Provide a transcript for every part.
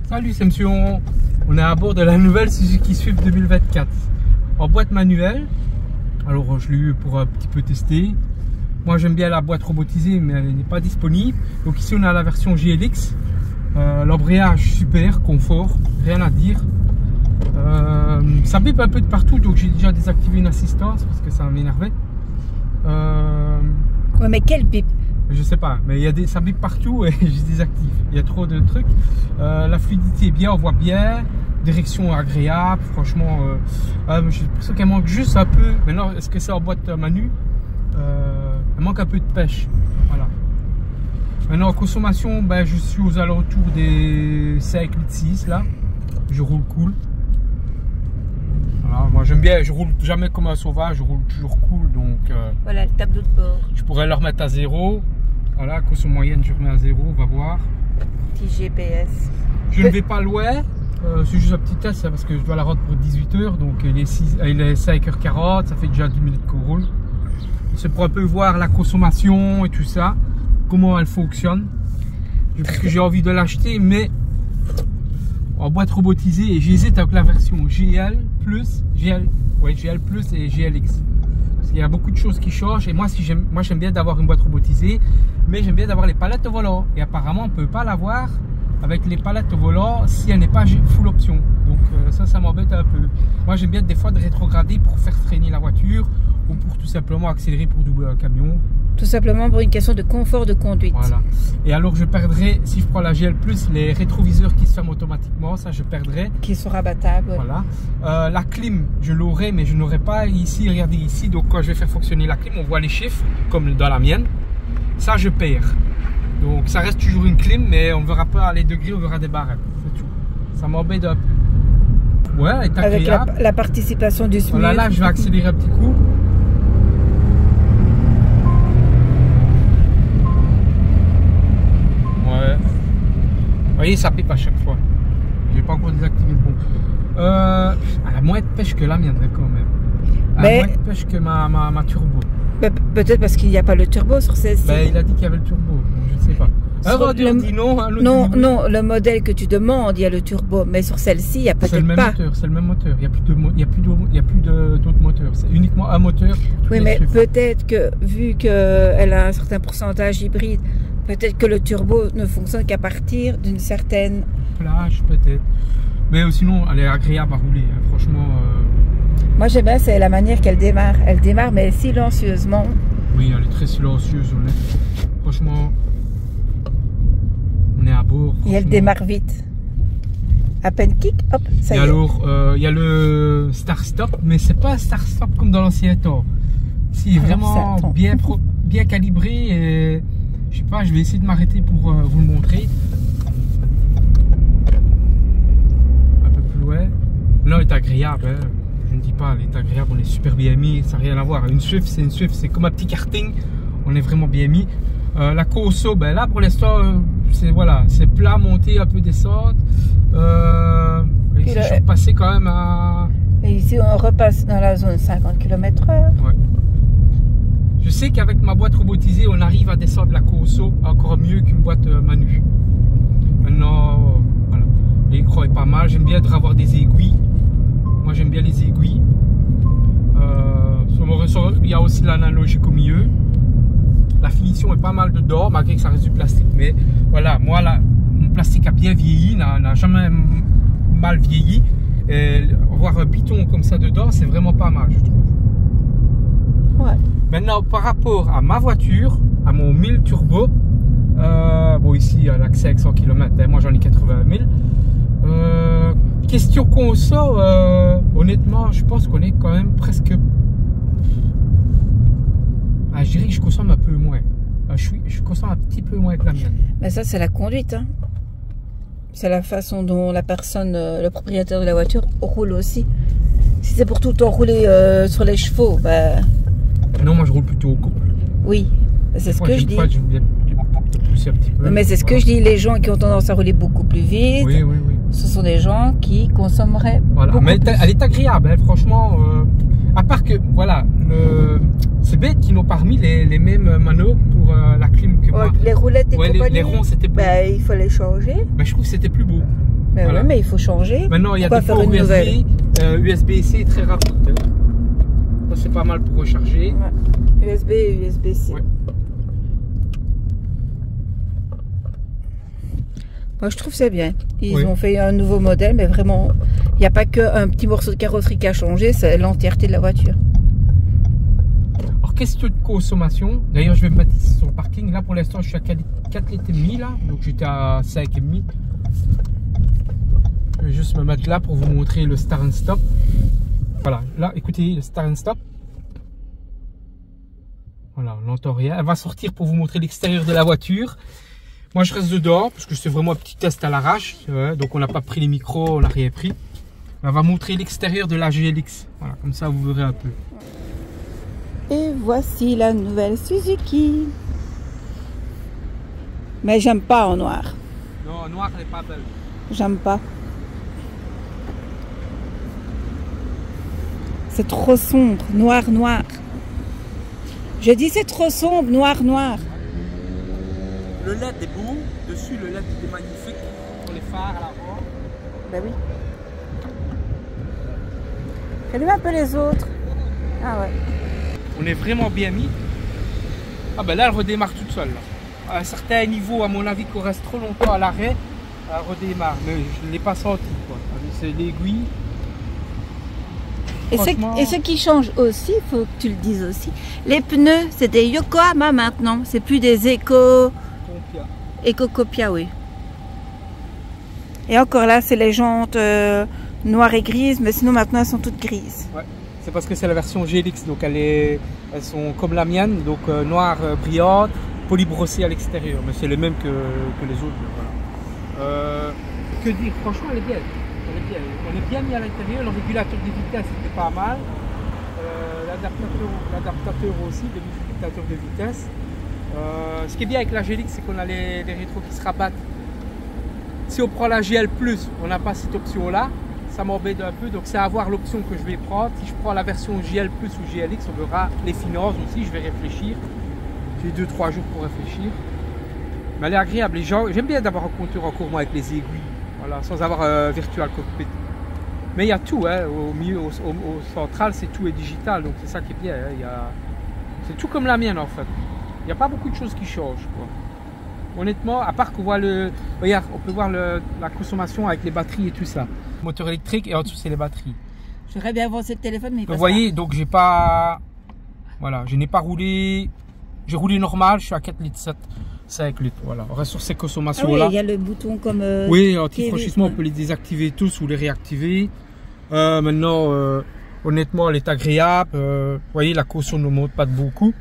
Salut, c'est Monsieur On est à bord de la nouvelle Suzuki Swift 2024 en boîte manuelle. Alors je l'ai eu pour un petit peu tester. Moi j'aime bien la boîte robotisée, mais elle n'est pas disponible. Donc ici on a la version GLX. L'embrayage super, confort, rien à dire. Ça bip un peu de partout, donc j'ai déjà désactivé une assistance parce que ça m'énervait. Ouais, mais quel bip? Je sais pas, mais il y a ça bip partout et je désactive. Il y a trop de trucs. La fluidité est bien, on voit bien. Direction agréable, franchement. J'ai l'impression qu'elle manque juste un peu. Maintenant, est-ce que c'est en boîte manu? Elle manque un peu de pêche. Voilà. Maintenant, en consommation, ben, je suis aux alentours des 5,6 litres là. Je roule cool. Voilà, moi j'aime bien, je roule jamais comme un sauvage, je roule toujours cool. Donc, voilà le tableau de bord. Je pourrais le remettre à 0. Voilà, consommation moyenne, je remets à 0, on va voir. Petit GPS. Je ne vais pas loin. C'est juste un petit test parce que je dois la rendre pour 18 h. Donc il est 5h40, ça fait déjà 10 minutes qu'on roule. C'est pour un peu voir la consommation et tout ça, comment elle fonctionne. Parce que j'ai envie de l'acheter, mais en boîte robotisée, et j'hésite avec la version GL Plus, GL Plus et GLX. Parce qu'il y a beaucoup de choses qui changent. Et moi j'aime bien d'avoir une boîte robotisée, mais j'aime bien d'avoir les palettes au volant. Et apparemment on ne peut pas l'avoir avec les palettes au volant si elle n'est pas full option. Donc ça m'embête un peu. Moi j'aime bien des fois de rétrograder pour faire freiner la voiture ou pour tout simplement accélérer pour doubler un camion. Tout simplement pour une question de confort de conduite. Voilà. Et alors je perdrai, si je prends la GL+, les rétroviseurs qui se ferment automatiquement, ça je perdrai. Qui sont rabattables. Voilà. La clim, je l'aurai, mais je n'aurai pas ici, regardez ici. Donc quand je vais faire fonctionner la clim, on voit les chiffres, comme dans la mienne. Ça je perds. Donc ça reste toujours une clim, mais on ne verra pas les degrés, on verra des barrettes. C'est tout. Ça m'embête un peu. Ouais, elle est agréable. Avec la participation du SMUR. Voilà, là je vais accélérer un petit coup. Ouais. Vous voyez, ça pipe à chaque fois. J'ai pas encore désactivé le bon. Elle a moins de pêche que la mienne, quand même. Elle a moins de pêche que ma turbo. Peut-être parce qu'il n'y a pas le turbo sur celle-ci. Il a dit qu'il y avait le turbo, donc je ne sais pas. Dit non, hein, non, le modèle que tu demandes, il y a le turbo, mais sur celle-ci, il n'y a peut-être pas. C'est le même moteur, il n'y a plus d'autres moteurs, c'est uniquement un moteur. Oui, mais peut-être que, vu qu'elle a un certain pourcentage hybride, peut-être que le turbo ne fonctionne qu'à partir d'une certaine plage, peut-être. Mais sinon, elle est agréable à rouler, hein, franchement. Moi j'aime bien, c'est la manière qu'elle démarre. Elle démarre mais silencieusement. Oui, elle est très silencieuse. Franchement, on est à bord. Et elle démarre vite. À peine kick, hop, ça y est. Alors, il y a le Start Stop, mais c'est pas un Start Stop comme dans l'ancien temps. Si, vraiment bien calibré. Et, je sais pas, je vais essayer de m'arrêter pour vous le montrer. Un peu plus loin. Là, elle est agréable. Hein. Je ne dis pas, elle est agréable, on est super bien mis, ça n'a rien à voir. Une Swift, c'est comme un petit karting, on est vraiment bien mis. La Corso, ben là pour l'instant, c'est plat, monté, un peu descente. Ici, je suis passé quand même à. Et ici, on repasse dans la zone 50 km/h. Ouais. Je sais qu'avec ma boîte robotisée, on arrive à descendre la Corso encore mieux qu'une boîte manu. Maintenant, voilà. L'écran est pas mal, j'aime bien avoir des aiguilles. Moi j'aime bien les aiguilles. Sur mon ressort, il y a aussi l'analogique au milieu. La finition est pas mal dedans, malgré que ça reste du plastique. Mais voilà, moi là, mon plastique a bien vieilli, n'a jamais mal vieilli. Et voir un piton comme ça dedans, c'est vraiment pas mal, je trouve. Ouais. Maintenant, par rapport à ma voiture, à mon 1000 turbo, bon ici, il y a l'accès avec 100 km, hein, moi j'en ai 80 000. Question conso, honnêtement, je pense qu'on est quand même presque. Je dirais que je consomme un peu moins. Je consomme un petit peu moins que la mienne. Mais ça, c'est la conduite. Hein. C'est la façon dont la personne, le propriétaire de la voiture, roule aussi. Si c'est pour tout le temps rouler sur les chevaux, bah. Non, moi je roule plutôt au couple. Oui, c'est ce que je dis. Un petit peu. Mais c'est ce que je dis, les gens qui ont tendance à rouler beaucoup plus vite. Oui. Ce sont des gens qui consommeraient beaucoup mais plus. Elle est agréable, hein, franchement. À part que, voilà, c'est bête qu'ils n'ont pas remis les mêmes manos pour la clim que moi. Les roulettes et compagnie. Les ronds, c'était beau. Il faut les changer. Je trouve que c'était plus beau. Mais voilà. ouais, mais il faut changer. Maintenant, il y a Pourquoi des faire ports une nouvelle USB-C très rapide. Ça, c'est pas mal pour recharger. Ouais. USB et USB-C. Ouais. Moi, je trouve que c'est bien. Ils Oui. ont fait un nouveau modèle, mais vraiment, il n'y a pas qu'un petit morceau de carrosserie qui a changé, c'est l'entièreté de la voiture. Alors, question de consommation. D'ailleurs, je vais me mettre ici sur le parking. Là, pour l'instant, je suis à 4,5 litres là. Donc, j'étais à 5,5. Je vais juste me mettre là pour vous montrer le start and stop. Voilà, là, écoutez, le start and stop. Voilà, on n'entend rien. Elle va sortir pour vous montrer l'extérieur de la voiture. Moi, je reste dedans parce que c'est vraiment un petit test à l'arrache. Donc, on n'a pas pris les micros, on n'a rien pris. Elle va montrer l'extérieur de la GLX. Voilà, comme ça, vous verrez un peu. Et voici la nouvelle Suzuki. Mais j'aime pas en noir. Non, en noir, elle n'est pas belle. J'aime pas. C'est trop sombre, noir, noir. Je dis c'est trop sombre, noir, noir. Le LED est beau. Dessus, le LED est magnifique. Pour les phares à l'avant. Ben oui. Allume un peu les autres. Ah ouais. On est vraiment bien mis. Ah ben là, elle redémarre toute seule. Là. À un certain niveau, à mon avis, qu'on reste trop longtemps à l'arrêt, elle redémarre. Mais je ne l'ai pas senti. C'est l'aiguille. Et ce qui change aussi, il faut que tu le dises aussi, les pneus, c'est des Yokohama maintenant. C'est plus des Ecocopia, oui. Et encore là, c'est les jantes noires et grises, mais sinon maintenant elles sont toutes grises. Ouais. C'est parce que c'est la version GLX, donc elles sont comme la mienne, donc noire brillante, polybrossée à l'extérieur, mais c'est les mêmes que les autres. Voilà. Que dire, franchement elle est bien. On est bien mis à l'intérieur, le régulateur de vitesse c'était pas mal. L'adaptateur aussi, le régulateur de vitesse. Ce qui est bien avec la GLX, c'est qu'on a les rétros qui se rabattent. Si on prend la GL+, on n'a pas cette option là. Ça m'embête un peu, donc c'est à voir l'option que je vais prendre. Si je prends la version GL+ ou GLX, on verra les finances aussi, je vais réfléchir. J'ai 2-3 jours pour réfléchir. Mais elle est agréable, j'aime bien d'avoir un compteur en cours moi avec les aiguilles, voilà, sans avoir virtual cockpit. Mais il y a tout, hein, au milieu, au central, c'est tout est digital, donc c'est ça qui est bien. Hein, c'est tout comme la mienne en fait. Il n'y a pas beaucoup de choses qui changent, quoi. Honnêtement, à part qu'on voit regarde, on peut voir la consommation avec les batteries et tout ça. Moteur électrique et en dessous c'est les batteries. J'aurais bien voir ce téléphone, mais il vous voyez, donc j'ai pas, voilà, je n'ai pas roulé, j'ai roulé normal, je suis à 4,7 litres, 5 litres, voilà. On reste sur ces consommations là. Ah oui, il y a le bouton comme. Oui, anti-franchissement, on peut les désactiver tous ou les réactiver. Maintenant, honnêtement, elle est agréable. Vous voyez, la caution ne monte pas de beaucoup.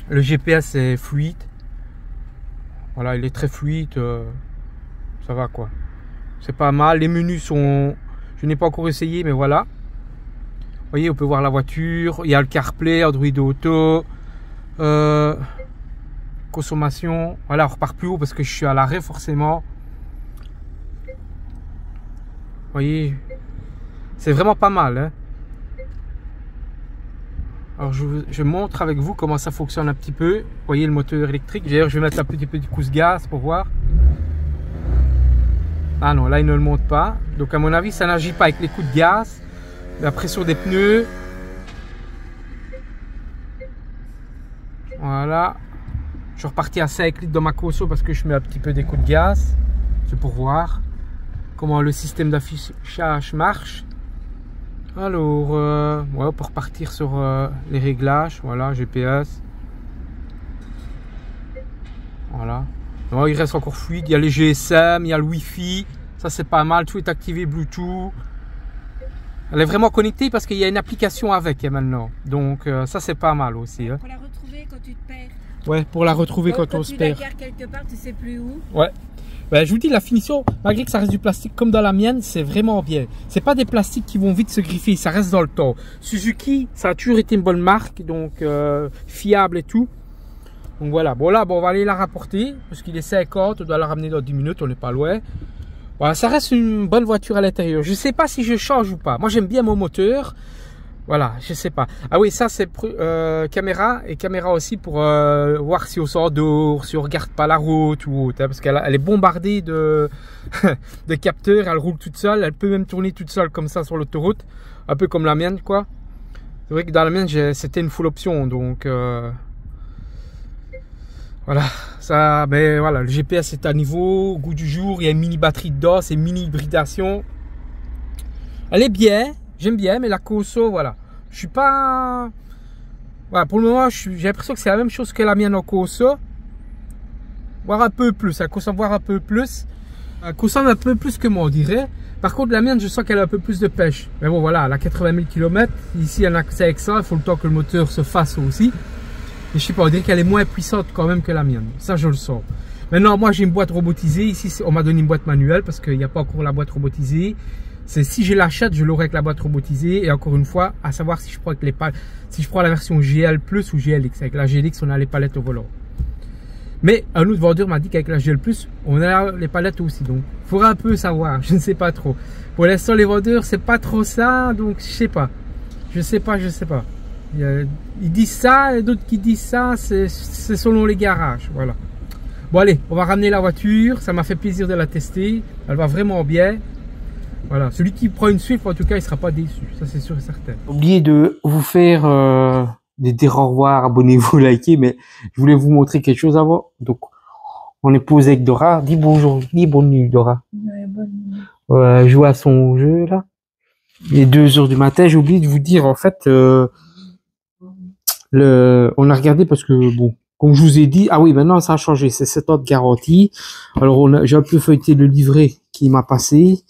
Le GPS est fluide. Voilà, il est très fluide. Ça va quoi. C'est pas mal. Les menus sont. Je n'ai pas encore essayé, mais voilà. Vous voyez, on peut voir la voiture. Il y a le CarPlay, Android Auto. Consommation. Voilà, on repart plus haut parce que je suis à l'arrêt forcément. Vous voyez, c'est vraiment pas mal. Hein. Alors je montre avec vous comment ça fonctionne un petit peu. Vous voyez le moteur électrique. D'ailleurs, je vais mettre un petit coup de gaz pour voir. Ah non, là il ne le monte pas. Donc à mon avis, ça n'agit pas avec les coups de gaz. La pression des pneus. Voilà. Je suis reparti à 5 litres dans ma conso parce que je mets un petit peu des coups de gaz. C'est pour voir comment le système d'affichage marche. Alors, ouais, on peut repartir sur les réglages. Voilà, GPS. Voilà. Non, il reste encore fluide. Il y a les GSM, il y a le Wi-Fi. Ça, c'est pas mal. Tout est activé Bluetooth. Elle est vraiment connectée parce qu'il y a une application avec maintenant. Donc, ça, c'est pas mal aussi. Hein. Pour la retrouver quand tu te perds. Ouais, pour la retrouver quand on se perd. Quand tu la gares quelque part, tu sais plus où. Ouais. Ben, je vous dis, la finition, malgré que ça reste du plastique comme dans la mienne, c'est vraiment bien. C'est pas des plastiques qui vont vite se griffer, ça reste dans le temps. Suzuki, ça a toujours été une bonne marque, donc fiable et tout. Donc voilà, bon là, on va aller la rapporter, parce qu'il est 50, on doit la ramener dans 10 minutes, on n'est pas loin. Voilà, ça reste une bonne voiture à l'intérieur. Je sais pas si je change ou pas. Moi, j'aime bien mon moteur. Voilà, je sais pas. Ah oui, ça c'est caméra et caméra aussi pour voir si on s'endort, si on regarde pas la route ou autre, hein, parce qu'elle est bombardée de de capteurs. Elle roule toute seule, elle peut même tourner toute seule comme ça sur l'autoroute, un peu comme la mienne quoi. C'est vrai que dans la mienne c'était une full option, donc voilà. Ça, mais voilà, le GPS est à niveau, au goût du jour. Il y a une mini batterie dedans, c'est mini hybridation. Elle est bien. J'aime bien, mais la Cosso, voilà. Je suis pas... Voilà, pour le moment, j'ai l'impression que c'est la même chose que la mienne en Cosso. Voire un peu plus. La Cosso, voire un peu plus. La Cosso, un peu plus que moi, on dirait. Par contre, la mienne, je sens qu'elle a un peu plus de pêche. Mais bon, voilà, elle a 80 000 km. Ici, elle a accès avec ça. Il faut le temps que le moteur se fasse aussi. Et je sais pas, on dirait qu'elle est moins puissante quand même que la mienne. Ça, je le sens. Maintenant, moi, j'ai une boîte robotisée. Ici, on m'a donné une boîte manuelle parce qu'il n'y a pas encore la boîte robotisée. C'est si je l'achète, je l'aurai avec la boîte robotisée. Et encore une fois, à savoir si je prends avec si je prends la version GL Plus ou GLX. Avec la GLX, on a les palettes au volant. Mais un autre vendeur m'a dit qu'avec la GL Plus, on a les palettes aussi. Donc, il faudra un peu savoir. Je ne sais pas trop. Pour l'instant, les vendeurs, c'est pas trop ça. Donc, je sais pas. Je sais pas. Ils disent ça et d'autres qui disent ça. C'est selon les garages. Voilà. Bon, allez, on va ramener la voiture. Ça m'a fait plaisir de la tester. Elle va vraiment bien. Voilà, celui qui prend une Swift, en tout cas, il sera pas déçu, ça c'est sûr et certain. J'ai oublié de vous faire dire au revoir, abonnez-vous, likez, mais je voulais vous montrer quelque chose avant. Donc, on est posé avec Dora. Dis bonjour, dis bonne nuit, Dora. Ouais, bonne nuit. Joue à son jeu là. Il est 2 h du matin. J'ai oublié de vous dire en fait, on a regardé parce que bon, comme je vous ai dit, ah oui, maintenant ça a changé, c'est 7 ans de garantie. Alors j'ai un peu feuilleté le livret qui m'a passé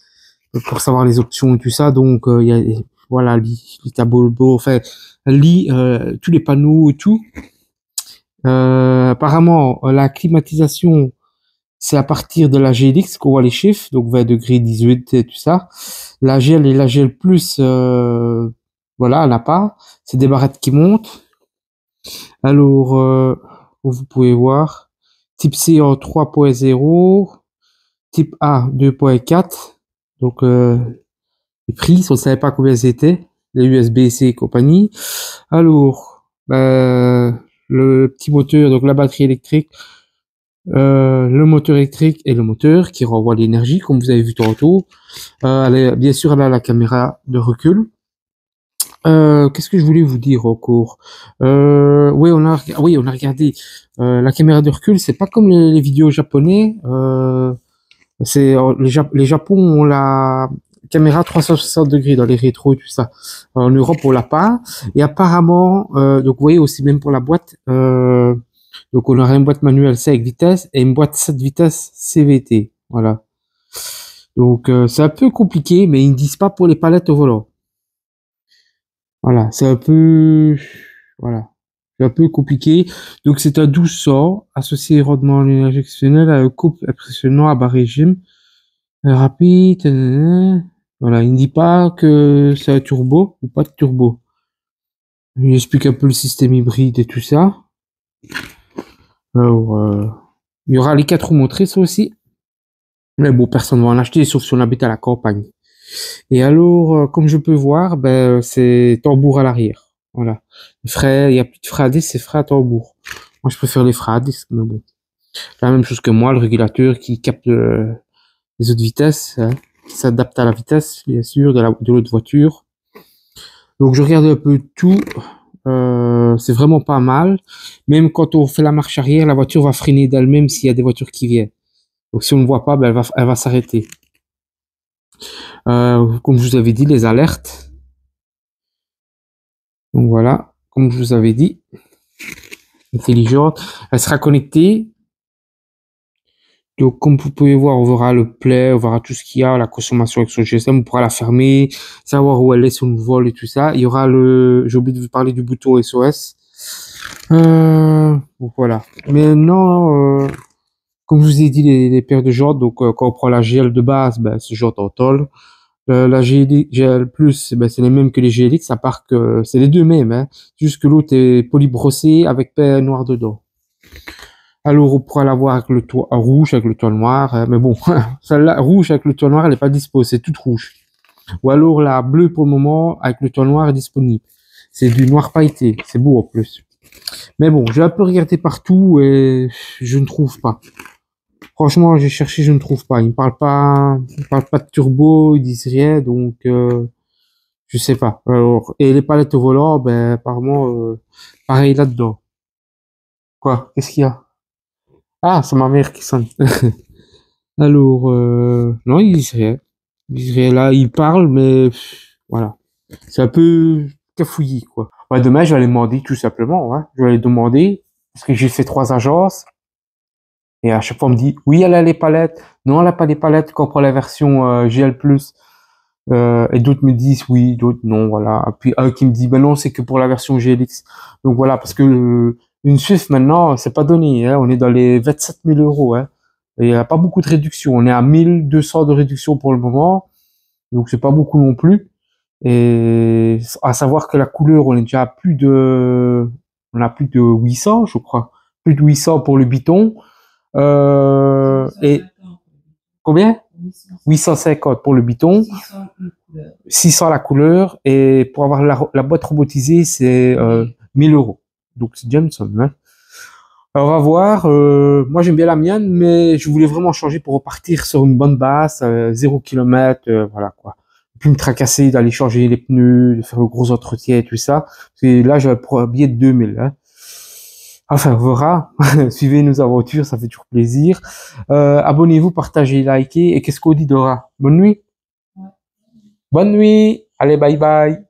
pour savoir les options et tout ça. Donc il y a voilà, lit tableau, enfin lit tous les panneaux et tout. Apparemment la climatisation c'est à partir de la GLX qu'on voit les chiffres, donc 20 degrés, 18 et tout ça. La GL et la GL plus, voilà, elle n'a pas. C'est des barrettes qui montent. Alors, vous pouvez voir, type C en 3.0, type A 2.4. Donc, les prix, on ne savait pas combien c'était, les USB-C et compagnie. Alors, le petit moteur, donc la batterie électrique, le moteur électrique et le moteur qui renvoie l'énergie, comme vous avez vu tantôt. Bien sûr, elle a la caméra de recul. Qu'est-ce que je voulais vous dire encore? Oui, on a regardé la caméra de recul. C'est pas comme les vidéos japonais. Les Japon ont la caméra 360 degrés dans les rétros et tout ça. En Europe, on l'a pas. Et apparemment, donc vous voyez aussi même pour la boîte. Donc on aurait une boîte manuelle 5 vitesses et une boîte 7 vitesses CVT. Voilà. Donc c'est un peu compliqué, mais ils ne disent pas pour les palettes au volant. Voilà, c'est un peu compliqué. Donc c'est un 1200 associé rendement injectionnel à un couple impressionnant à bas régime, rapide. Voilà, il ne dit pas que c'est un turbo ou pas de turbo. Il explique un peu le système hybride et tout ça. Alors, il y aura les 4 roues motrices aussi. Mais bon, personne ne va en acheter, sauf si on habite à la campagne. Et alors, comme je peux voir, c'est tambour à l'arrière. Voilà. Les freins, il n'y a plus de freins à disque, c'est freins à tambour. Moi, je préfère les freins à disque, mais bon. C'est la même chose que moi, le régulateur qui capte les autres vitesses, hein, qui s'adapte à la vitesse, bien sûr, de l'autre voiture. Donc, je regarde un peu tout. C'est vraiment pas mal. Même quand on fait la marche arrière, la voiture va freiner d'elle-même s'il y a des voitures qui viennent. Donc si on ne voit pas, elle va s'arrêter. Comme je vous avais dit, les alertes. Donc voilà, comme je vous avais dit, intelligente. Elle sera connectée. Donc comme vous pouvez voir, on verra le play, on verra tout ce qu'il y a, la consommation avec son GSM, on pourra la fermer, savoir où elle est, son vol et tout ça. Il y aura j'ai oublié de vous parler du bouton SOS. Donc voilà. Maintenant, comme je vous ai dit, les paires de jantes, donc quand on prend la GL de base, c'est jantes en tôle. La GL Plus, c'est les mêmes que les GLX, à part que c'est les deux mêmes, hein. Juste que l'autre est polybrossé avec pain noir dedans. Alors on pourra l'avoir avec le toit rouge, avec le toit noir, hein. Mais bon, celle-là rouge avec le toit noir, elle n'est pas dispo, c'est toute rouge. Ou alors la bleue pour le moment avec le toit noir est disponible. C'est du noir pailleté, c'est beau en plus. Mais bon, j'ai un peu regardé partout et je ne trouve pas. Franchement, j'ai cherché, je ne trouve pas. Ils me parlent pas de turbo, ils disent rien, donc je sais pas. Alors, et les palettes au volant, ben apparemment pareil là-dedans. Quoi? Qu'est-ce qu'il y a? Ah, c'est ma mère qui sonne. Alors, non, ils disent rien. Ils disent rien. Là, ils parlent, mais voilà. C'est un peu cafouillis, quoi. Ouais, demain, je vais aller demander tout simplement. Ouais. Je vais aller demander parce que j'ai fait 3 agences. Et à chaque fois, on me dit, oui, elle a les palettes. Non, elle n'a pas les palettes quand on prend la version GL+. Et d'autres me disent oui, d'autres non, voilà. Et puis un qui me dit, ben non, c'est que pour la version GLX. Donc voilà, parce que une Swift maintenant, c'est pas donné. Hein, on est dans les 27 000 euros. Hein, et il n'y a pas beaucoup de réduction. On est à 1200 de réduction pour le moment. Donc c'est pas beaucoup non plus. Et à savoir que la couleur, on est déjà à on a plus de 800, je crois. Plus de 800 pour le Biton. Et combien? 850 pour le Biton, 600 la couleur, et pour avoir la boîte robotisée, c'est 1000 euros. Donc c'est déjà une somme. Hein. Alors, on va voir. Moi, j'aime bien la mienne, mais je voulais vraiment changer pour repartir sur une bonne base, 0 km, voilà quoi. Puis me tracasser d'aller changer les pneus, de faire le gros entretien et tout ça. Et là, j'ai un billet de 2000. Hein. Enfin, on verra. Suivez nos aventures, ça fait toujours plaisir. Abonnez-vous, partagez, likez. Et qu'est-ce qu'on dit, Dora? Bonne nuit. Ouais. Bonne nuit. Allez, bye bye.